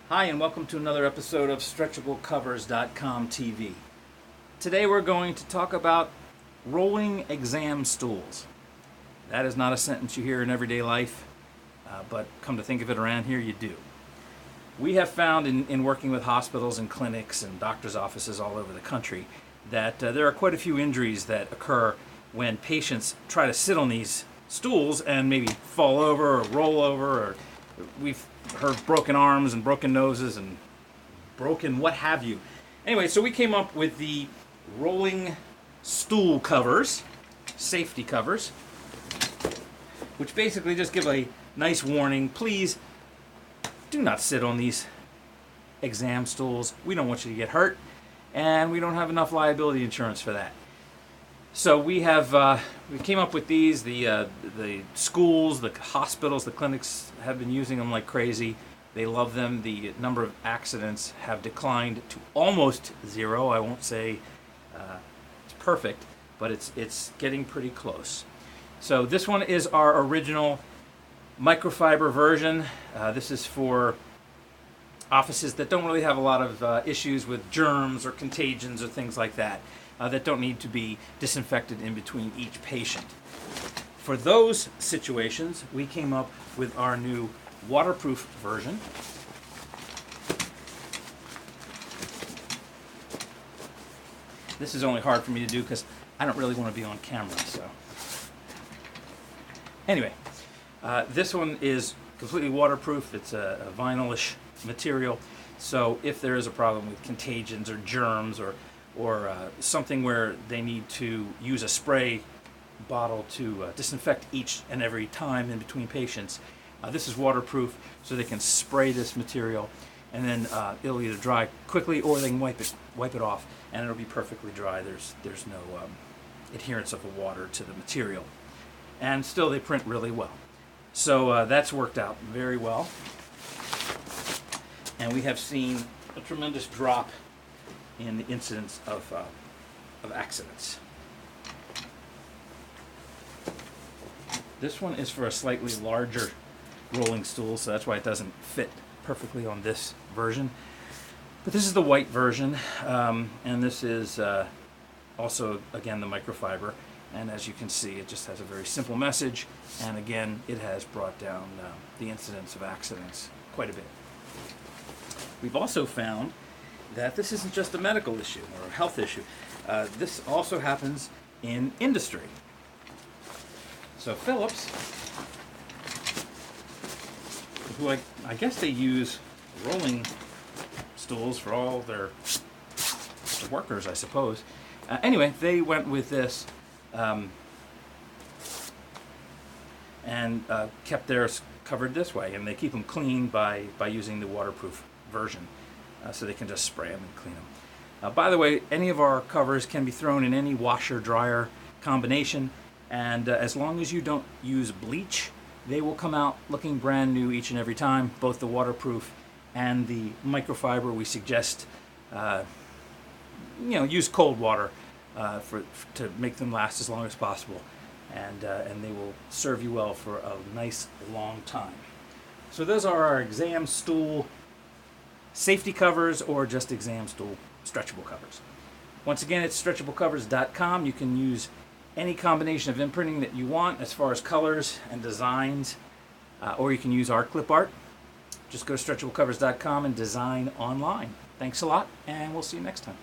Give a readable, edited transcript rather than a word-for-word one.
Hi, and welcome to another episode of StretchableCovers.com TV. Today we're going to talk about rolling exam stools. That is not a sentence you hear in everyday life, but come to think of it, around here you do. We have found in working with hospitals and clinics and doctors' offices all over the country that there are quite a few injuries that occur when patients try to sit on these stools and maybe fall over or roll over, or we've heard broken arms and broken noses and broken what have you. Anyway, so we came up with the rolling stool covers, safety covers, which basically just give a nice warning. Please do not sit on these exam stools. We don't want you to get hurt, and we don't have enough liability insurance for that. So we came up with these. The schools, the hospitals, the clinics have been using them like crazy. They love them. The number of accidents have declined to almost zero. I won't say it's perfect, but it's getting pretty close. So this one is our original microfiber version. This is for offices that don't really have a lot of issues with germs or contagions or things like that. That don't need to be disinfected in between each patient. For those situations, we came up with our new waterproof version. This is only hard for me to do because I don't really want to be on camera. So anyway, this one is completely waterproof. It's a vinylish material, so if there is a problem with contagions or germs or something where they need to use a spray bottle to disinfect each and every time in between patients, this is waterproof, so they can spray this material, and then it'll either dry quickly or they can wipe it off, and it'll be perfectly dry. There's no adherence of the water to the material, and still they print really well. So that's worked out very well, and we have seen a tremendous drop in the incidence of accidents. This one is for a slightly larger rolling stool, so that's why it doesn't fit perfectly on this version. But this is the white version, and this is also, again, the microfiber. And as you can see, it just has a very simple message, and again, it has brought down the incidence of accidents quite a bit. We've also found that this isn't just a medical issue or a health issue. This also happens in industry. So Philips, who I guess they use rolling stools for all their workers, I suppose. Anyway, they went with this and kept theirs covered this way, and they keep them clean by using the waterproof version. So they can just spray them and clean them. By the way, any of our covers can be thrown in any washer-dryer combination, and as long as you don't use bleach, they will come out looking brand new each and every time. Both the waterproof and the microfiber, we suggest use cold water to make them last as long as possible, and they will serve you well for a nice long time. So those are our exam stool safety covers, or just exam stool stretchable covers. Once again, it's stretchablecovers.com. You can use any combination of imprinting that you want as far as colors and designs, or you can use our clip art. Just go to stretchablecovers.com and design online. Thanks a lot, and we'll see you next time.